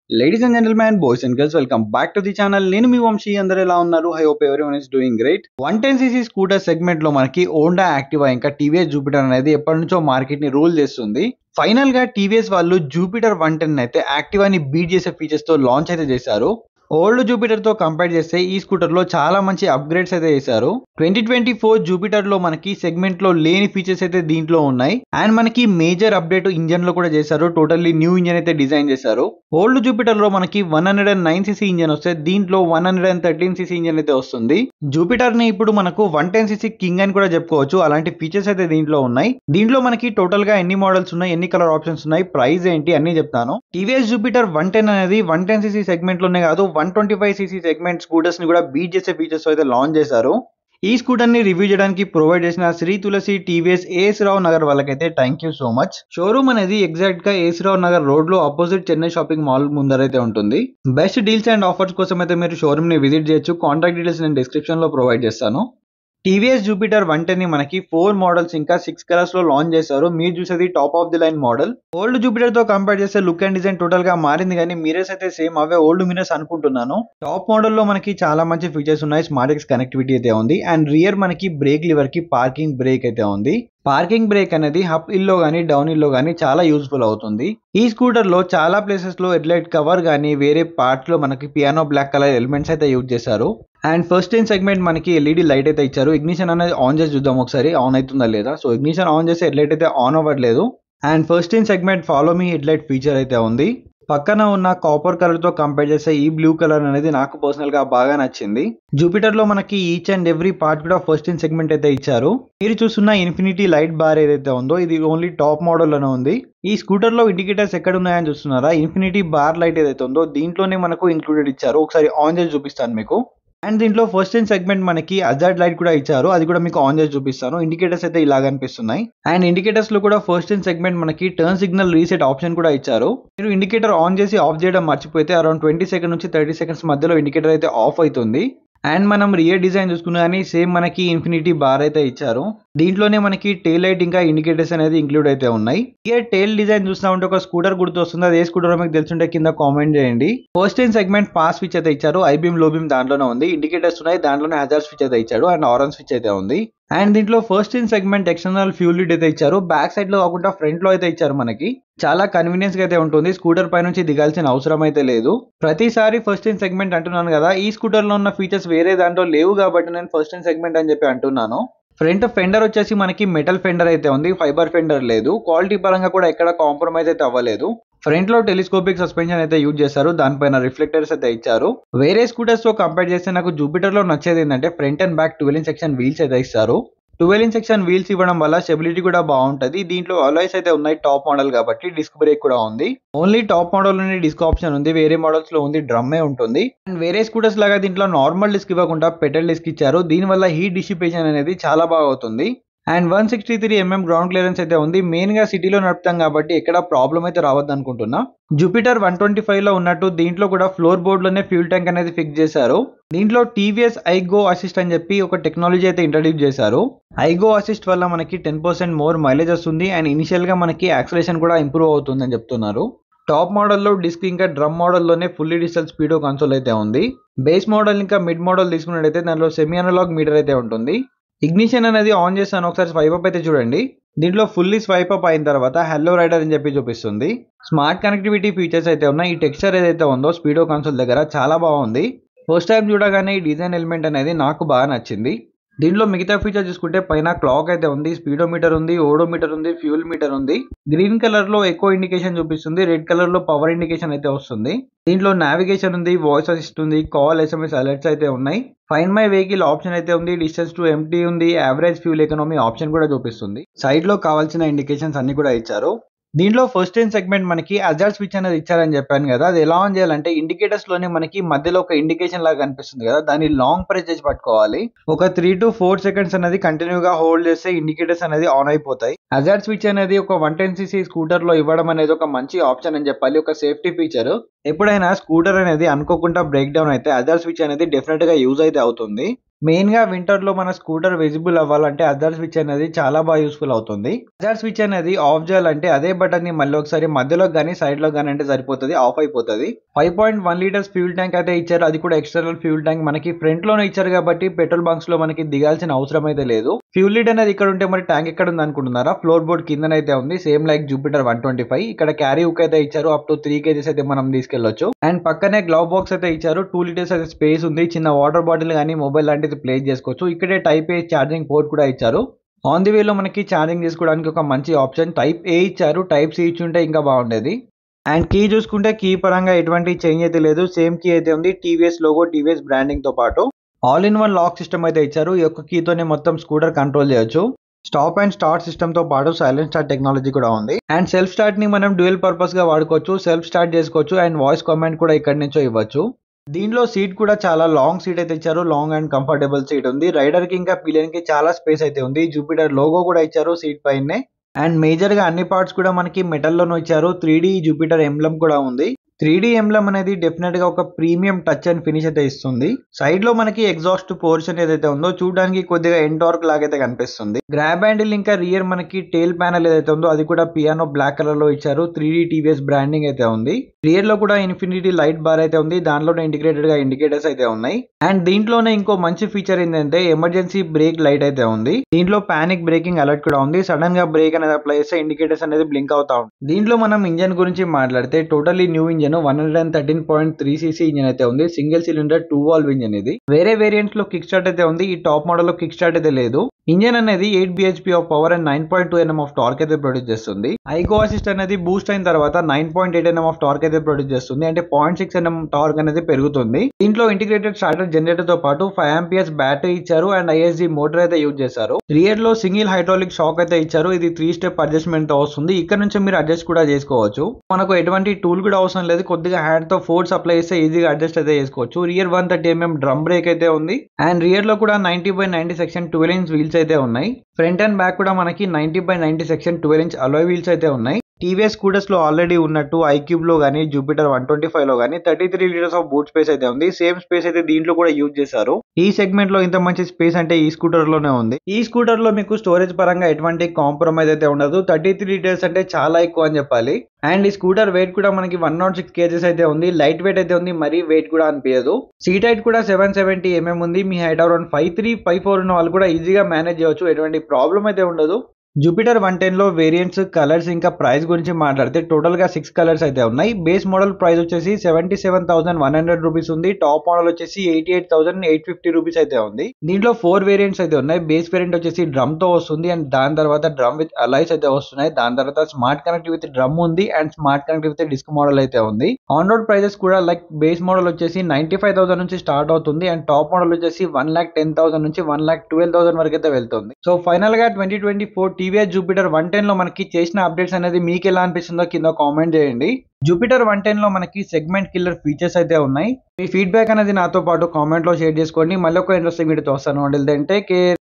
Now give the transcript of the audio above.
Ladies and gentlemen, boys and girls, welcome back to the channel. నేను మీ వంశీ అందరూ ఎలా ఉన్నారు? I hope everyone is doing great. 110cc scooter segment లో మనకి Honda Activa ఇంకా TVS Jupiter అనేది ఎప్పటి నుంచో మార్కెట్ ని రూల్ చేస్తుంది. ఫైనల్ గా టీవీఎస్ వాళ్ళు జూపిటర్ 110 అయితే యాక్టివాని బీట్ చేసే ఫీచర్స్ తో లాంచ్ అయితే చేశారు. ఓల్డ్ జూపిటర్ తో కంపేర్ చేస్తే ఈ స్కూటర్ లో చాలా మంచి అప్గ్రేడ్స్ అయితే చేశారు. 2024 జూపిటర్ లో మనకి సెగ్మెంట్ లో లేని ఫీచర్స్ అయితే దీంట్లో ఉన్నాయి. అండ్ మనకి మేజర్ అప్డేట్ ఇంజన్ లో కూడా చేశారు. టోటల్లీ న్యూ ఇంజన్ అయితే డిజైన్ చేశారు. ఓల్డ్ జూపిటర్ లో మనకి 109cc ఇంజన్ వస్తే దీంట్లో 113cc ఇంజన్ అయితే వస్తుంది. జూపిటర్ ని ఇప్పుడు మనకు 110cc కింగ్ అని కూడా చెప్పుకోవచ్చు. అలాంటి ఫీచర్స్ అయితే దీంట్లో ఉన్నాయి. దీంట్లో మనకి టోటల్ గా ఎన్ని మోడల్స్ ఉన్నాయి, ఎన్ని కలర్ ఆప్షన్స్ ఉన్నాయి, ప్రైస్ ఏంటి అన్ని చెప్తాను. టీవీఎస్ జూపిటర్ 110 అనేది 110cc సెగ్మెంట్ లోనే కాదు 125cc సెగ్మెంట్ స్కూటర్స్ ని కూడా బీట్ చేసే ఫీచర్స్ అయితే లాంచ్ చేశారు. ఈ స్కూటర్ ని రివ్యూ చేయడానికి ప్రొవైడ్ చేసిన శ్రీ తులసి టీవీఎస్ ఏఎస్ రావు నగర్ వాళ్ళకైతే thank you so much. Showroom అనేది ఎగ్జాక్ట్ గా ఏఎస్ రావు నగర్ రోడ్ లో ఆపోజిట్ చెన్నై షాపింగ్ మాల్ ముందరైతే ఉంటుంది. బెస్ట్ డీల్స్ అండ్ ఆఫర్స్ కోసం అయితే మీరు షోరూమ్ ని విజిట్ చేయొచ్చు. కాంటాక్ట్ డీటెయిల్స్ నేను డిస్క్రిప్షన్ లో ప్రొవైడ్ చేస్తాను. టీవీఎస్ జూపిటర్ 110 ని మనకి 4 మోడల్స్ ఇంకా 6 కలర్స్ లో లాంచ్ చేశారు. మీరు చూసేది top of the line model. Old Jupiter తో కంపేర్ చేస్తే లుక్ అండ్ డిజైన్ టోటల్ గా మారింది, కానీ మిరర్స్ అయితే సేమ్ అవే ఓల్డ్ మిరర్స్ అనుకుంటున్నాను. టాప్ మోడల్ లో మనకి చాలా మంచి ఫీచర్స్ ఉన్నాయి. స్మార్ట్ ఎక్స్ కనెక్టివిటీ అయితే ఉంది. అండ్ రియర్ మనకి బ్రేక్ లివర్ కి పార్కింగ్ బ్రేక్ అయితే ఉంది. పార్కింగ్ బ్రేక్ అనేది అప్ హిల్ లో గానీ డౌన్ హిల్ లో గానీ చాలా యూస్ఫుల్ అవుతుంది. ఈ స్కూటర్ లో చాలా ప్లేసెస్ లో హెడ్లైట్ కవర్ గానీ వేరే పార్ట్స్ లో మనకి పియానో బ్లాక్ కలర్ ఎలిమెంట్స్ అయితే యూజ్ చేశారు. అండ్ ఫస్ట్ ఇన్ సెగ్మెంట్ మనకి ఎల్ఈడి లైట్ అయితే ఇచ్చారు. ఇగ్నిషన్ అనేది ఆన్ చేసి చూద్దాం ఒకసారి ఆన్ అవుతుందా లేదా. సో ఇగ్నిషన్ ఆన్ చేస్తే హెడ్లైట్ అయితే ఆన్ అవ్వట్లేదు. And first in segment follow me headlight feature అయితే ఉంది. పక్కన ఉన్న కాపర్ కలర్ తో కంపేర్ చేస్తే ఈ బ్లూ కలర్ అనేది నాకు పర్సనల్ గా బాగా నచ్చింది. జూపిటర్ లో మనకి ఈచ్ అండ్ ఎవ్రీ పార్ట్ కూడా ఫస్ట్ ఇన్ సెగ్మెంట్ అయితే ఇచ్చారు. మీరు చూస్తున్న ఇన్ఫినిటీ లైట్ బార్ ఏదైతే ఉందో ఇది ఓన్లీ టాప్ మోడల్ లోనే ఉంది. ఈ స్కూటర్ లో ఇండికేటర్స్ ఎక్కడ ఉన్నాయని చూస్తున్నారా? ఇన్ఫినిటీ బార్ లైట్ ఏదైతే ఉందో దీంట్లోనే మనకు ఇంక్లూడెడ్ ఇచ్చారు. ఒకసారి ఆన్ చేసి చూపిస్తాను మీకు. అండ్ దీంట్లో ఫస్ట్ ఇన్ సెగ్మెంట్ మనకి హజార్డ్ లైట్ కూడా ఇచ్చారు. అది కూడా మీకు ఆన్ చేసి చూపిస్తాను. ఇండికేటర్స్ అయితే ఇలా కనిపిస్తున్నాయి. అండ్ ఇండికేటర్స్ లో కూడా ఫస్ట్ ఇన్ సెగ్మెంట్ మనకి టర్న్ సిగ్నల్ రీసెట్ ఆప్షన్ కూడా ఇచ్చారు. మీరు ఇండికేటర్ ఆన్ చేసి ఆఫ్ చేయడం మర్చిపోతే అరౌండ్ 20 సెకండ్ నుంచి 30 సెకండ్స్ మధ్యలో ఇండికేటర్ అయితే ఆఫ్ అవుతుంది. అండ్ మనం రియర్ డిజైన్ చూసుకున్నా కానీ సేమ్ మనకి ఇన్ఫినిటీ బార్ అయితే ఇచ్చారు. దీంట్లోనే మనకి టెయిల్ లైట్ ఇంకా ఇండికేటర్స్ అనేది ఇంక్లూడ్ అయితే ఉన్నాయి. రియర్ టెయిల్ డిజైన్ చూస్తా ఉంటే ఒక స్కూటర్ గుర్తు వస్తుంది. అది ఏ స్కూటర్ మీకు తెలుసుంటే కింద కామెంట్ చేయండి. First in segment pass switch అయితే ఇచ్చారు. ఐబీమ్ లో బీమ్ దాంట్లోనే ఉంది. ఇండికేటర్స్ ఉన్నాయి. దాంట్లోనే హజార్ స్విచ్ అయితే ఇచ్చాడు. అండ్ ఆరెంజ్ స్విచ్ అయితే ఉంది. అండ్ దీంట్లో first in segment external fuel lid అయితే ఇచ్చారు. బ్యాక్ సైడ్ లో కాకుండా ఫ్రంట్ లో అయితే ఇచ్చారు. మనకి చాలా కన్వీనియన్స్ గా అయితే ఉంటుంది. స్కూటర్ పై నుంచి దిగాల్సిన అవసరం అయితే లేదు. ప్రతిసారి ఫస్ట్ ఇన్ సెగ్మెంట్ అంటున్నాను కదా, ఈ స్కూటర్ లో ఉన్న ఫీచర్స్ వేరే దాంట్లో లేవు కాబట్టి నేను ఫస్ట్ ఇన్ సెగ్మెంట్ అని చెప్పి అంటున్నాను. ఫ్రంట్ ఫెండర్ వచ్చేసి మనకి మెటల్ ఫెండర్ అయితే ఉంది. ఫైబర్ ఫెండర్ లేదు. క్వాలిటీ పరంగా కూడా ఎక్కడ కాంప్రమైజ్ అయితే అవ్వలేదు. ఫ్రంట్ లో టెలిస్కోపిక్ సస్పెన్షన్ అయితే యూజ్ చేశారు. దానిపైన రిఫ్లెక్టర్స్ అయితే ఇచ్చారు. వేరే స్కూటర్స్ తో కంపేర్ చేస్తే నాకు జూపిటర్ లో నచ్చేది ఏంటంటే front and back 12 in section wheels అయితే ఇస్తారు. 12 ఇన్ సెక్షన్ వీల్స్ ఇవ్వడం వల్ల స్టెబిలిటీ కూడా బాగుంటది. దీంట్లో అలాయ్స్ అయితే ఉన్నాయి టాప్ మోడల్ కాబట్టి. డిస్క్ బ్రేక్ కూడా ఉంది. ఓన్లీ టాప్ మోడల్ లోనే డిస్క్ ఆప్షన్ ఉంది. వేరే మోడల్స్ లో ఉంది డ్రమ్మే ఉంటుంది. అండ్ వేరే స్కూటర్స్ లాగా దీంట్లో నార్మల్ డిస్క్ ఇవ్వకుండా పెటల్ డిస్క్ ఇచ్చారు. దీనివల్ల హీట్ డిసిపేషన్ అనేది చాలా బాగా అవుతుంది. అండ్ 163mm గ్రౌండ్ క్లియరెన్స్ అయితే ఉంది. మెయిన్ గా సిటీలో నడుపుతాం కాబట్టి ఎక్కడ ప్రాబ్లం అయితే రావద్దు అనుకుంటున్నా. జూపిటర్ 125 లో ఉన్నట్టు దీంట్లో కూడా ఫ్లోర్ బోర్డ్ లోనే ఫ్యూల్ ట్యాంక్ అనేది ఫిక్స్ చేశారు. దీంట్లో టీవీఎస్ ఐగో అసిస్ట్ అని చెప్పి ఒక టెక్నాలజీ అయితే ఇంట్రడ్యూస్ చేశారు. ఐగో అసిస్ట్ వల్ల మనకి 10% మోర్ మైలేజ్ వస్తుంది. అండ్ ఇనిషియల్ గా మనకి యాక్సలేషన్ కూడా ఇంప్రూవ్ అవుతుంది అని చెప్తున్నారు. టాప్ మోడల్లో డిస్క్ ఇంకా డ్రమ్ మోడల్లోనే ఫుల్లీ డిజిటల్ స్పీడో కన్సోల్ అయితే ఉంది. బేస్ మోడల్ ఇంకా మిడ్ మోడల్ తీసుకున్నట్టయితే దాంట్లో సెమీ అనలాగ్ మీటర్ అయితే ఉంటుంది. ఇగ్నిషన్ అనేది ఆన్ చేస్తాను. ఒకసారి స్వైప్ అప్ అయితే చూడండి. దీంట్లో ఫుల్లీ స్వైప్ అప్ అయిన తర్వాత హెల్లో రైడర్ అని చెప్పి చూపిస్తుంది. స్మార్ట్ కనెక్టివిటీ ఫీచర్స్ అయితే ఉన్నాయి. ఈ టెక్స్చర్ ఏదైతే ఉందో స్పీడో కన్సోల్ దగ్గర చాలా బాగుంది. ఫస్ట్ టైం చూడగానే ఈ డిజైన్ ఎలిమెంట్ అనేది నాకు బాగా నచ్చింది. దీంట్లో మిగతా ఫీచర్ చూసుకుంటే పైన క్లాక్ అయితే ఉంది, స్పీడోమీటర్ ఉంది, ఓడోమీటర్ ఉంది, ఫ్యూల్ మీటర్ ఉంది. గ్రీన్ కలర్ లో ఎక్కువ ఇండికేషన్ చూపిస్తుంది. రెడ్ కలర్ లో పవర్ ఇండికేషన్ అయితే వస్తుంది. దీంట్లో నావిగేషన్ ఉంది, వాయిస్ అసిస్ట్ ఉంది, కాల్ ఎస్ఎంఎస్ అలర్ట్స్ అయితే ఉన్నాయి. ఫైండ్ మై వెహికల్ ఆప్షన్ అయితే ఉంది. డిస్టెన్స్ టు ఎంటీ ఉంది. యావరేజ్ ఫ్యూల్ ఎకనామీ ఆప్షన్ కూడా చూపిస్తుంది. సైడ్ లో కావాల్సిన ఇండికేషన్స్ అన్ని కూడా ఇచ్చారు. దీంట్లో ఫస్ట్ ఇన్ సెగ్మెంట్ మనకి హజార్డ్ స్విచ్ అనేది ఇచ్చారని చెప్పాను కదా, అది ఎలా ఆన్ చేయాలంటే ఇండికేటర్స్ లోనే మనకి మధ్యలో ఒక ఇండికేషన్ లాగా కనిపిస్తుంది కదా, దాన్ని లాంగ్ ప్రెస్ చేసి పట్టుకోవాలి. ఒక 3 to 4 సెకండ్స్ అనేది కంటిన్యూగా హోల్డ్ చేస్తే ఇండికేటర్స్ అనేది ఆన్ అయిపోతాయి. హజార్డ్ స్విచ్ అనేది ఒక 110cc స్కూటర్ లో ఇవ్వడం అనేది ఒక మంచి ఆప్షన్ అని చెప్పాలి. ఒక సేఫ్టీ ఫీచర్. ఎప్పుడైనా స్కూటర్ అనేది అనుకోకుండా బ్రేక్ డౌన్ అయితే హజార్డ్ స్విచ్ అనేది డెఫినెట్ గా యూజ్ అయితే అవుతుంది. మెయిన్ గా వింటర్ లో మన స్కూటర్ విజిబుల్ అవ్వాలంటే అజార్ స్విచ్ అనేది చాలా బాగా యూస్ఫుల్ అవుతుంది. అజార్ స్విచ్ అనేది ఆఫ్ చేయాలంటే అదే బటన్ ని మళ్ళీ ఒకసారి మధ్యలో గానీ సైడ్ లో గానీ అంటే సరిపోతుంది, ఆఫ్ అయిపోతుంది. 5.1 లీటర్స్ ఫ్యూల్ ట్యాంక్ అయితే ఇచ్చారు, అది కూడా ఎక్స్టర్నల్ ఫ్యూల్ ట్యాంక్. మనకి ఫ్రంట్ లోనే ఇచ్చారు కాబట్టి పెట్రోల్ బంక్స్ లో మనకి దిగాల్సిన అవసరం అయితే లేదు. ఫ్యూల్ లీడ్ అనేది ఇక్కడ ఉంటే మరి ట్యాంక్ ఎక్కడ ఉంది అనుకుంటున్నారా? ఫ్లోర్ బోర్డ్ కిందనైతే ఉంది, సేమ్ లైక్ జూపిటర్ 125. ఇక్కడ క్యారీ హుక్ అయితే ఇచ్చారు, అప్ టు 3 kgs అయితే మనం తీసుకెళ్లొచ్చు. అండ్ పక్కనే గ్లవ్ బాక్స్ అయితే ఇచ్చారు, 2 లీటర్స్ అయితే స్పేస్ ఉంది. చిన్న వాటర్ బాటిల్ కానీ మొబైల్ లాంటిది ప్లేస్ చేసుకోవచ్చు. ఇక్కడే టైప్ ఏ ఛార్జింగ్ పోర్ట్ కూడా ఇచ్చారు. ఆన్ ది వేలో మనకి ఛార్జింగ్ చేసుకోవడానికి ఒక మంచి ఆప్షన్ టైప్ ఏ ఇచ్చారు, టైప్ సి ఇచ్చుంటే ఇంకా బాగుండేది. అండ్ కీ చూసుకుంటే కీ పరంగా ఎటువంటి చేంజ్ అయితే లేదు, సేమ్ కీ అయితే ఉంది. టీవీఎస్ లోగో, టీవీఎస్ బ్రాండింగ్ తో పాటు all in one lock system అయితే ఇచ్చారు. ఈ యొక్క కీతోనే మొత్తం స్కూటర్ కంట్రోల్ చేయొచ్చు. స్టాప్ అండ్ స్టార్ట్ సిస్టమ్ తో పాటు సైలెంట్ స్టార్ట్ టెక్నాలజీ కూడా ఉంది. అండ్ సెల్ఫ్ స్టార్ట్ ని మనం డ్యూయల్ పర్పస్ గా వాడుకోవచ్చు. సెల్ఫ్ స్టార్ట్ చేసుకోవచ్చు అండ్ వాయిస్ కామెంట్ కూడా ఇక్కడ నుంచో ఇవ్వచ్చు. దీంట్లో సీట్ కూడా చాలా లాంగ్ సీట్ అయితే ఇచ్చారు, లాంగ్ అండ్ కంఫర్టబుల్ సీట్ ఉంది. రైడర్ కి ఇంకా పిలియన్ కి చాలా స్పేస్ అయితే ఉంది. జూపిటర్ లోగో కూడా ఇచ్చారు సీట్ పైనే. అండ్ మేజర్ గా అన్ని పార్ట్స్ కూడా మనకి మెటల్ లోనూ ఇచ్చారు. 3D జూపిటర్ ఎంబ్లమ్ కూడా ఉంది. 3D ఎంబ్లమ్ అనేది డెఫినెట్ గా ఒక ప్రీమియం టచ్ అండ్ ఫినిష్ అయితే ఇస్తుంది. సైడ్ లో మనకి ఎగ్జాస్ట్ పోర్షన్ ఏదైతే ఉందో చూడడానికి కొద్దిగా ఎంటార్క్ లాగైతే కనిపిస్తుంది. గ్రాబ్ హ్యాండిల్ ఇంకా రియర్ మనకి టైల్ ప్యానల్ ఏదైతే ఉందో అది కూడా పియానో బ్లాక్ కలర్ లో ఇచ్చారు. 3D టీవీఎస్ బ్రాండింగ్ అయితే ఉంది. రియర్ లో కూడా ఇన్ఫినిటీ లైట్ బార్ అయితే ఉంది, దాంట్లోనే ఇంటిగ్రేటెడ్ గా ఇండికేటర్స్ అయితే ఉన్నాయి. అండ్ దీంట్లోనే ఇంకో మంచి ఫీచర్ ఏంటంటే ఎమర్జెన్సీ బ్రేక్ లైట్ అయితే ఉంది. దీంట్లో పానిక్ బ్రేకింగ్ అలర్ట్ కూడా ఉంది. సడన్ గా బ్రేక్ అనేది అప్లై చేస్తే ఇండికేటర్స్ అనేది బ్లింక్ అవుతా ఉంది. దీంట్లో మనం ఇంజన్ గురించి మాట్లాడితే totally new engine 113.3cc engine అయితే ఉంది. సింగిల్ సిలిండర్ 2 వాల్వ్ ఇంజన్ ఇది. వేరే వేరియంట్స్ లో కిక్ స్టార్ట్ అయితే ఉంది, ఈ టాప్ మోడల్ లో కిక్ స్టార్ట్ అయితే లేదు. ఇంజన్ అనేది 8 bhp of power and 9.2 Nm of torque అయితే ప్రొడ్యూస్ చేస్తుంది. ఐగో అసిస్ట్ అనేది బూస్ట్ అయిన తర్వాత 9.8 Nm ఆఫ్ టార్క్ అయితే ప్రొడ్యూస్ చేస్తుంది, అంటే 0.6 Nm టార్క్ అనేది పెరుగుతుంది. దీంట్లో ఇంటిగ్రేటెడ్ స్టార్టర్ జనరేటర్ తో పాటు 5 amperes బ్యాటరీ ఇచ్చారు అండ్ ISG మోటార్ అయితే యూజ్ చేశారు. రియర్ లో సింగిల్ హైడ్రాలిక్ షాక్ అయితే ఇచ్చారు, ఇది 3 స్టెప్ అడ్జస్ట్మెంట్ తో వస్తుంది. ఇక్కడ నుంచి మీరు అడ్జస్ట్ కూడా చేసుకోవచ్చు. మనకు ఎటువంటి టూల్ కూడా అవసరం లేదు, కొద్దిగా హ్యాండ్ తో ఫోర్స్ అప్లై చేస్తే ఈజీగా అడ్జస్ట్ అయితే చేసుకోవచ్చు. రియర్ 130 mm డ్రమ్ బ్రేక్ అయితే ఉంది. అండ్ రియర్ లో కూడా 90/90 సెక్షన్ 12" వీల్స్ అయితే ఉన్నాయి. ఫ్రంట్ అండ్ బ్యాక్ కూడా మనకి 90/90 సెక్షన్ 12" అలాయ్ వీల్స్ అయితే ఉన్నాయి. టీవీఎస్ స్కూటర్స్ లో ఆల్రెడీ ఉన్నట్టు ఐక్యూబ్ లో గానీ జూపిటర్ 125 లో గానీ 33 లీటర్స్ ఆఫ్ బూట్ స్పేస్ అయితే ఉంది. సేమ్ స్పేస్ అయితే దీంట్లో కూడా యూజ్ చేశారు. ఈ సెగ్మెంట్ లో ఇంత మంచి స్పేస్ అంటే ఈ స్కూటర్ లోనే ఉంది. ఈ స్కూటర్ లో మీకు స్టోరేజ్ పరంగా ఎటువంటి కాంప్రమైజ్ అయితే ఉండదు. 33 లీటర్స్ అంటే చాలా ఎక్కువ అని చెప్పాలి. అండ్ ఈ స్కూటర్ వెయిట్ కూడా మనకి 106 kgs అయితే ఉంది. లైట్ వెయిట్ అయితే ఉంది, మరీ వెయిట్ కూడా అనిపించదు. సీట్ హైట్ కూడా 770 mm ఉంది. మీ హైట్ అరౌండ్ 5'3", 5'4" ఉన్న వాళ్ళు కూడా ఈజీగా మేనేజ్ చేయవచ్చు, ఎటువంటి ప్రాబ్లం అయితే ఉండదు. జూపిటర్ 110 లో వేరియంట్స్, కలర్స్ ఇంకా ప్రైస్ గురించి మాట్లాడితే టోటల్ గా 6 కలర్స్ అయితే ఉన్నాయి. బేస్ మోడల్ ప్రైస్ వచ్చేసి 77,100 రూపీస్ ఉంది. టాప్ మోడల్ వచ్చేసి 88,850 రూపీస్ అయితే ఉంది. దీంట్లో 4 వేరియంట్స్ అయితే ఉన్నాయి. బేస్ వేరియంట్ వచ్చేసి డ్రమ్ తో వస్తుంది అండ్ దాని తర్వాత డ్రమ్ విత్ అలాయ్స్ అయితే వస్తున్నాయి. దాని తర్వాత స్మార్ట్ కనెక్ట్ విత్ డ్రమ్ ఉంది and smart connect with disc model అయితే ఉంది. ఆన్ రోడ్ ప్రైజెస్ కూడా లైక్ బేస్ మోడల్ వచ్చేసి 95,000 నుంచి స్టార్ట్ అవుతుంది అండ్ టాప్ మోడల్ వచ్చేసి 1,10,000 నుంచి 1,12,000 వరకు అయితే వెళ్తుంది. సో ఫైనల్ గా 2024 టీవీఎస్ జూపిటర్ 110 లో మనకి చేసిన అప్డేట్స్ అనేది మీకు ఎలా అనిపిస్తుందో కింద కామెంట్ చేయండి. జూపిటర్ 110 లో మనకి సెగ్మెంట్ కిల్లర్ ఫీచర్స్ అయితే ఉన్నాయి. మీ ఫీడ్బ్యాక్ అనేది నాతో పాటు కామెంట్ లో షేర్ చేసుకోండి. మళ్ళీ ఒక ఇంట్రెస్టింగ్ వీడియోతో వస్తాను. Take care.